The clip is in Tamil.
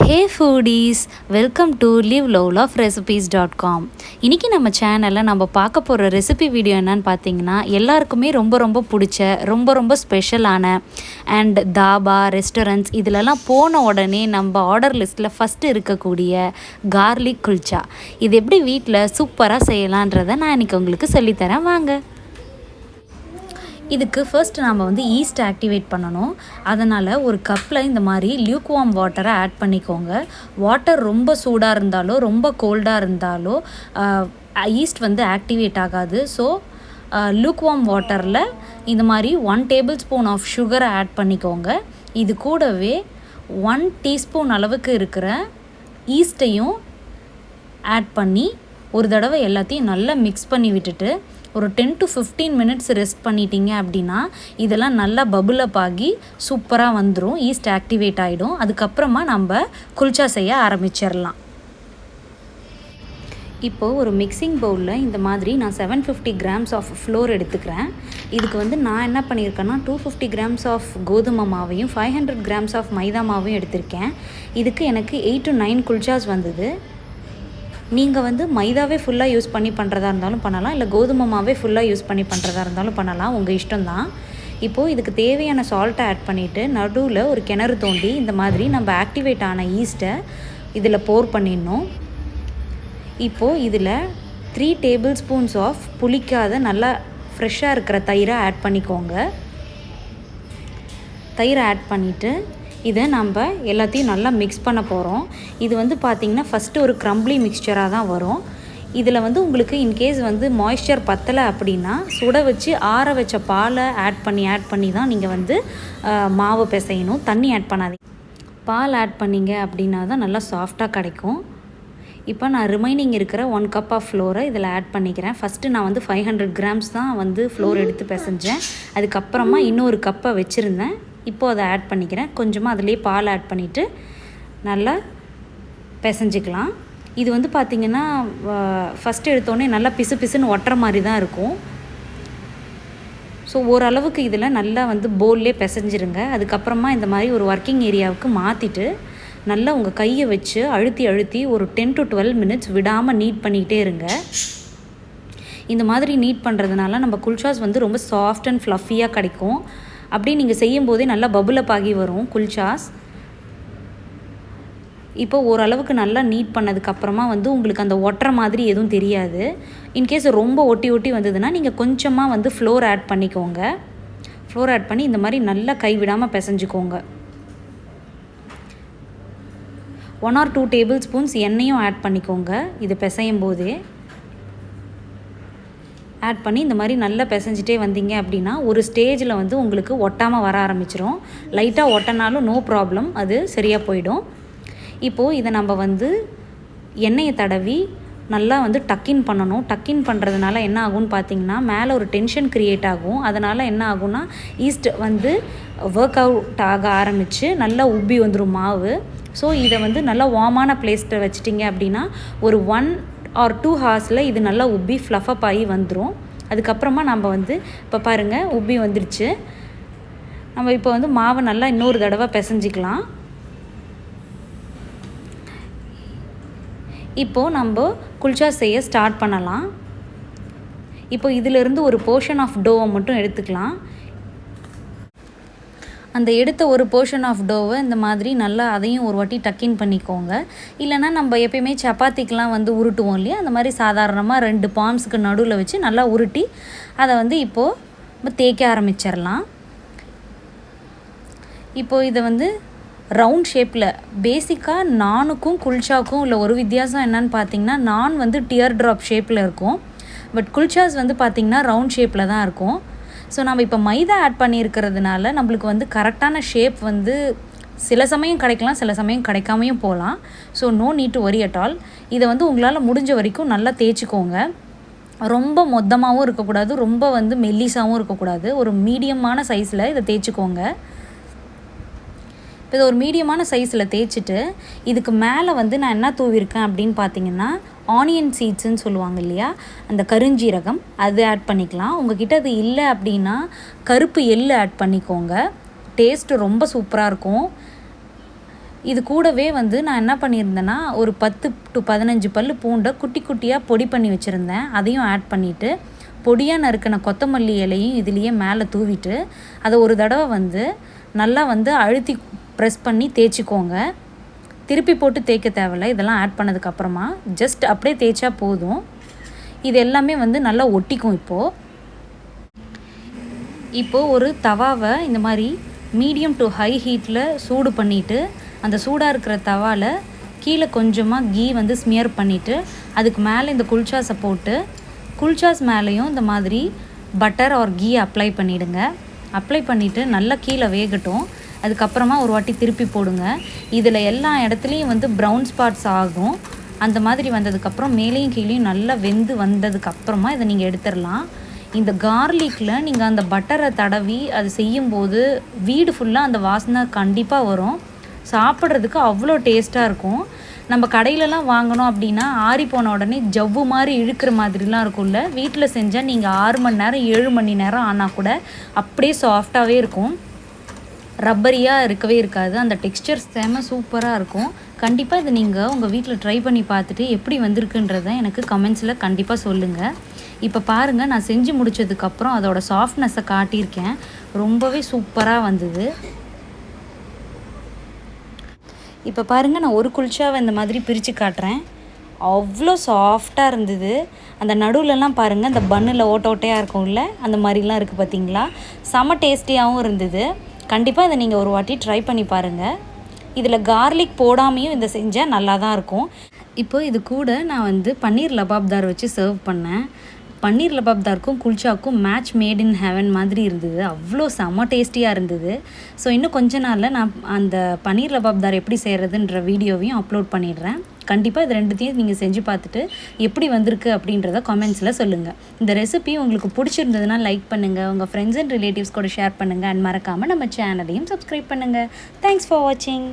Hey foodies, welcome to liveloveloverecipes.com. இன்றைக்கி நம்ம சேனலில் நம்ம பார்க்க போகிற ரெசிபி வீடியோ என்னன்னு பார்த்தீங்கன்னா எல்லாருக்குமே ரொம்ப பிடிச்ச ரொம்ப ஸ்பெஷலான அண்ட் தாபா ரெஸ்டாரண்ட்ஸ் இதிலெல்லாம் போன உடனே நம்ம ஆர்டர் லிஸ்ட்டில் ஃபஸ்ட்டு இருக்கக்கூடிய கார்லிக் குல்ச்சா. இது எப்படி வீட்டில் சூப்பராக செய்யலான்றதை நான் இன்றைக்கி உங்களுக்கு சொல்லித்தரேன் வாங்க. இதுக்கு ஃபர்ஸ்ட் நாம் ஈஸ்ட் ஆக்டிவேட் பண்ணணும். அதனால் ஒரு கப்பில் இந்த மாதிரி லியூக்வார்ம் வாட்டரை ஆட் பண்ணிக்கோங்க. வாட்டர் ரொம்ப சூடாக இருந்தாலோ ரொம்ப கோல்டாக இருந்தாலோ ஈஸ்ட் ஆக்டிவேட் ஆகாது. ஸோ லியூக்வார்ம் வாட்டரில் இந்த மாதிரி 1 டேபிள் ஸ்பூன் ஆஃப் சுகரை ஆட் பண்ணிக்கோங்க. இது கூடவே 1 டீஸ்பூன் அளவுக்கு இருக்கிற ஈஸ்ட்டையும் ஆட் பண்ணி ஒரு தடவை எல்லாத்தையும் நல்லா மிக்ஸ் பண்ணி விட்டுட்டு ஒரு 10 to 15 மினிட்ஸ் ரெஸ்ட் பண்ணிட்டீங்க அப்படின்னா இதெல்லாம் நல்லா பபுள் அப் ஆகி சூப்பராக வந்துடும், ஈஸ்ட் ஆக்டிவேட் ஆகிடும். அதுக்கப்புறமா நம்ம குல்ச்சா செய்ய ஆரம்பிச்சிடலாம். இப்போது ஒரு மிக்சிங் பவுலில் இந்த மாதிரி நான் 750 கிராம்ஸ் ஆஃப் ஃப்ளோர் எடுத்துக்கிறேன். இதுக்கு நான் என்ன பண்ணியிருக்கேன்னா 250 கிராம்ஸ் ஆஃப் கோதுமை மாவையும் 500 கிராம்ஸ் ஆஃப் மைதா மாவையும் எடுத்திருக்கேன். இதுக்கு எனக்கு 8 to 9 குல்ச்சாஸ் வந்தது. நீங்கள் மைதாவே ஃபுல்லாக யூஸ் பண்ணி பண்ணுறதா இருந்தாலும் பண்ணலாம், இல்லை கோதுமை மாவே ஃபுல்லாக யூஸ் பண்ணி பண்ணுறதா இருந்தாலும் பண்ணலாம், உங்கள் இஷ்டம்தான். இப்போது இதுக்கு தேவையான சால்ட்டை ஆட் பண்ணிவிட்டு நடுவில் ஒரு கிணறு தோண்டி இந்த மாதிரி நம்ம ஆக்டிவேட் ஆன ஈஸ்ட்டை இதில் போர் பண்ணிடணும். இப்போது இதில் 3 டேபிள் ஸ்பூன்ஸ் ஆஃப் புளிக்காத நல்லா ஃப்ரெஷ்ஷாக இருக்கிற தயிரை ஆட் பண்ணிக்கோங்க. தயிரை ஆட் பண்ணிவிட்டு இதை நம்ம எல்லாத்தையும் நல்லா மிக்ஸ் பண்ண போகிறோம். இது பார்த்திங்கன்னா ஃபஸ்ட்டு ஒரு க்ரம்பிளி மிக்ஸ்சராக தான் வரும். இதில் உங்களுக்கு இன்கேஸ் மாய்ஸ்சர் பத்தலை அப்படின்னா சுட வச்சு ஆற வச்ச பாலை ஆட் பண்ணி தான் நீங்கள் மாவு பிசையணும். தண்ணி ஆட் பண்ணாதீங்க. பால் ஆட் பண்ணிங்க அப்படின்னா தான் நல்லா சாஃப்டாக கிடைக்கும். இப்போ நான் ரிமைனிங் இருக்கிற 1 கப் ஆஃப் ஃப்ளோரை இதில் ஆட் பண்ணிக்கிறேன். ஃபஸ்ட்டு நான் 500 கிராம்ஸ் தான் ஃப்ளோர் எடுத்து பிசைஞ்சேன். அதுக்கப்புறமா இன்னொரு கப்பை வச்சுருந்தேன். இப்போது அதை ஆட் பண்ணிக்கிறேன். கொஞ்சமாக அதிலே பால் ஆட் பண்ணிவிட்டு நல்லா பிசைஞ்சிக்கலாம். இது பார்த்திங்கன்னா ஃபஸ்ட்டு எடுத்தோடனே நல்லா பிசுன்னு ஒட்டுற மாதிரி தான் இருக்கும். ஸோ ஓரளவுக்கு இதில் நல்லா போல்லே பிசைஞ்சிருங்க. அதுக்கப்புறமா இந்த மாதிரி ஒரு ஒர்க்கிங் ஏரியாவுக்கு மாற்றிட்டு நல்லா உங்கள் கையை வச்சு அழுத்தி ஒரு 10 to 12 மினிட்ஸ் விடாமல் நீட் பண்ணிக்கிட்டே இருங்க. இந்த மாதிரி நீட் பண்ணுறதுனால நம்ம குல்ச்சாஸ் ரொம்ப சாஃப்ட் அண்ட் ஃப்ளஃபியாக கிடைக்கும். அப்படி நீங்கள் செய்யும்போதே நல்லா பபுள் அப் ஆகி வரும் குல்ச்சாஸ். இப்போ ஓரளவுக்கு நல்லா நீட் பண்ணதுக்கப்புறமா உங்களுக்கு அந்த ஒட்டுற மாதிரி எதுவும் தெரியாது. இன்கேஸ் ரொம்ப ஒட்டி வந்ததுன்னா நீங்கள் கொஞ்சமாக ஃப்ளோர் ஆட் பண்ணிக்கோங்க. ஃப்ளோர் ஆட் பண்ணி இந்த மாதிரி நல்லா கைவிடாமல் பிசைஞ்சிக்கோங்க. 1 or 2 டேபிள் ஸ்பூன்ஸ் எண்ணெயும் ஆட் பண்ணிக்கோங்க. இது பிசையும் போதே ஆட் பண்ணி இந்த மாதிரி நல்லா பிசைஞ்சிட்டே வந்தீங்க அப்படின்னா ஒரு ஸ்டேஜில் உங்களுக்கு ஒட்டாமல் வர ஆரம்பிச்சிடும். லைட்டாக ஒட்டினாலும் நோ ப்ராப்ளம், அது சரியாக போயிடும். இப்போது இதை நம்ம எண்ணெயை தடவி நல்லா டக்கின் பண்ணணும். டக்கின் பண்ணுறதுனால என்ன ஆகும்னு பார்த்தீங்கன்னா மேலே ஒரு டென்ஷன் க்ரியேட் ஆகும். அதனால் என்ன ஆகும்னா ஈஸ்ட் ஒர்க் அவுட் ஆக ஆரம்பித்து நல்லா உப்பி வந்துடும் மாவு. ஸோ இதை நல்லா வார்மான பிளேஸில் வச்சிட்டிங்க அப்படின்னா ஒரு 1 or 2 ஹார்ஸில் இது நல்லா உப்பி ஃப்ளஃபப் ஆகி வந்துடும். அதுக்கப்புறமா நம்ம இப்போ பாருங்கள் உப்பி வந்துடுச்சு. நம்ம இப்போ மாவை நல்லா இன்னொரு தடவை பிசைஞ்சிக்கலாம். இப்போது நம்ம குல்ச்சா செய்ய ஸ்டார்ட் பண்ணலாம். இப்போ இதிலிருந்து ஒரு போர்ஷன் ஆஃப் டோவை மட்டும் எடுத்துக்கலாம். அந்த எடுத்த ஒரு போர்ஷன் ஆஃப் டோவை இந்த மாதிரி நல்லா அதையும் ஒரு வாட்டி டக்கின் பண்ணிக்கோங்க. இல்லைனா நம்ம எப்பயுமே சப்பாத்திக்கெலாம் உருட்டுவோம் இல்லையா, அந்த மாதிரி சாதாரணமாக 2 பாம்ஸுக்கு நடுவில் வச்சு நல்லா உருட்டி அதை இப்போது தேய்க்க ஆரம்பிச்சிடலாம். இப்போது இதை ரவுண்ட் ஷேப்பில் பேசிக்காக நானுக்கும் குல்ச்சாவுக்கும் உள்ள ஒரு வித்தியாசம் என்னன்னு பார்த்தீங்கன்னா நான் டியர் ட்ராப் ஷேப்பில் இருக்கும். பட் குல்ச்சாஸ் பார்த்திங்கன்னா ரவுண்ட் ஷேப்பில் தான் இருக்கும். ஸோ நம்ம இப்போ மைதா ஆட் பண்ணியிருக்கிறதுனால நம்மளுக்கு கரெக்டான ஷேப் சில சமயம் கிடைக்கலாம், சில சமயம் கிடைக்காமையும் போகலாம். So no need to worry at all. இதை உங்களால் முடிஞ்ச வரைக்கும் நல்லா தேய்ச்சிக்கோங்க. ரொம்ப மொத்தமாகவும் இருக்கக்கூடாது, ரொம்ப மெல்லிசாகவும் இருக்கக்கூடாது. ஒரு மீடியமான சைஸில் இதை தேய்ச்சிக்கோங்க. இப்போ இதை ஒரு மீடியமான சைஸில் தேய்ச்சிட்டு இதுக்கு மேலே நான் என்ன தூவிருக்கேன் அப்படின்னு பார்த்தீங்கன்னா ஆனியன் சீட்ஸுன்னு சொல்லுவாங்க இல்லையா, அந்த கருஞ்சீரகம் அது ஆட் பண்ணிக்கலாம். உங்கள்கிட்ட அது இல்லை அப்படின்னா கருப்பு எள்ளு ஆட் பண்ணிக்கோங்க. டேஸ்ட்டு ரொம்ப சூப்பராக இருக்கும். இது கூடவே வந்து நான் என்ன பண்ணியிருந்தேன்னா ஒரு 10 to 15 பல் பூண்டை குட்டி குட்டியாக பொடி பண்ணி வச்சுருந்தேன். அதையும் ஆட் பண்ணிவிட்டு பொடியாக நறுக்கின கொத்தமல்லி இலையும் இதுலேயே மேலே தூவிட்டு அதை ஒரு தடவை வந்து நல்லா வந்து அழுத்தி ப்ரெஸ் பண்ணி தேய்ச்சிக்கோங்க. திருப்பி போட்டு தேய்க்க தேவையில்லை. இதெல்லாம் ஆட் பண்ணதுக்கப்புறமா ஜஸ்ட் அப்படியே தேய்ச்சா போதும். இது எல்லாமே வந்து நல்லா ஒட்டிக்கும். இப்போது ஒரு தவாவை இந்த மாதிரி மீடியம் டு ஹை ஹீட்டில் சூடு பண்ணிவிட்டு அந்த சூடாக இருக்கிற தவாவில் கீழே கொஞ்சமாக கீ வந்து ஸ்மியர் பண்ணிவிட்டு அதுக்கு மேலே இந்த குல்ச்சாஸை போட்டு குல்ச்சாஸ் மேலேயும் இந்த மாதிரி பட்டர் ஆர் கீ அப்ளை பண்ணிவிடுங்க. அப்ளை பண்ணிவிட்டு நல்லா கீழே வேகட்டும். அதுக்கப்புறமா ஒரு வாட்டி திருப்பி போடுங்க. இதில் எல்லா இடத்துலையும் வந்து ப்ரௌன் ஸ்பாட்ஸ் ஆகும். அந்த மாதிரி வந்ததுக்கப்புறம் மேலேயும் கீழேயும் நல்லா வெந்து வந்ததுக்கப்புறமா இதை நீங்கள் எடுத்துடலாம். இந்த கார்லிக்கில் நீங்கள் அந்த பட்டரை தடவி அது செய்யும்போது வீடு ஃபுல்லாக அந்த வாசனை கண்டிப்பாக வரும். சாப்பிட்றதுக்கு அவ்வளோ டேஸ்ட்டாக இருக்கும். நம்ம கடையிலலாம் வாங்கினோம் அப்படின்னா ஆறி போன உடனே ஜவ்வு மாதிரி இழுக்கிற மாதிரிலாம் இருக்கும்ல. வீட்டில் செஞ்சால் நீங்கள் 6 மணி நேரம் 7 மணி நேரம் ஆனால் கூட அப்படியே சாஃப்டாகவே இருக்கும். ரப்பரியாக இருக்கவே இருக்காது. அந்த டெக்ஸ்சர் செம சூப்பராக இருக்கும். கண்டிப்பாக இதை நீங்கள் உங்கள் வீட்டில் ட்ரை பண்ணி பார்த்துட்டு எப்படி வந்திருக்குன்றதை எனக்கு கமெண்ட்ஸில் கண்டிப்பாக சொல்லுங்கள். இப்போ பாருங்கள், நான் செஞ்சு முடித்ததுக்கப்புறம் அதோட சாஃப்ட்னஸை காட்டியிருக்கேன். ரொம்பவே சூப்பராக வந்தது. இப்போ பாருங்கள், நான் ஒரு குல்ச்சாவை இந்த மாதிரி பிரித்து காட்டுறேன். அவ்வளோ சாஃப்டாக இருந்தது. அந்த நடுவுலலாம் பாருங்கள், அந்த பன்னில் ஓட்டையாக இருக்கும்ல, அந்த மாதிரிலாம் இருக்குது பார்த்தீங்களா. செம டேஸ்டியாகவும் இருந்தது. கண்டிப்பாக இதை நீங்கள் ஒரு வாட்டி ட்ரை பண்ணி பாருங்கள். இதில் கார்லிக் போடாமையும் இதை செஞ்சால் நல்லா தான் இருக்கும். இப்போ இது கூட நான் வந்து பன்னீர் லபாப்தார் வச்சு சர்வ் பண்ணேன். பன்னீர் லபாப்தாருக்கும் குல்ச்சாவுக்கும் மேட்ச் மேட் இன் ஹெவன் மாதிரி இருந்தது. அவ்வளோ செம்ம டேஸ்டியாக இருந்தது. ஸோ இன்னும் கொஞ்ச நாளில் நான் அந்த பன்னீர் லபாப்தார் எப்படி செய்கிறதுன்ற வீடியோவையும் அப்லோட் பண்ணிடுறேன். கண்டிப்பாக இது ரெண்டுத்தையும் நீங்கள் செஞ்சு பார்த்துட்டு எப்படி வந்திருக்கு அப்படின்றத கமெண்ட்ஸில் சொல்லுங்கள். இந்த ரெசிபி உங்களுக்கு பிடிச்சிருந்ததுன்னா லைக் பண்ணுங்கள், உங்கள் ஃப்ரெண்ட்ஸ் அண்ட் ரிலேட்டிவ்ஸ் கூட ஷேர் பண்ணுங்கள். அண்ட் மறக்காமல் நம்ம சேனலையும் சப்ஸ்கிரைப் பண்ணுங்கள். தேங்க்ஸ் ஃபார் வாட்சிங்.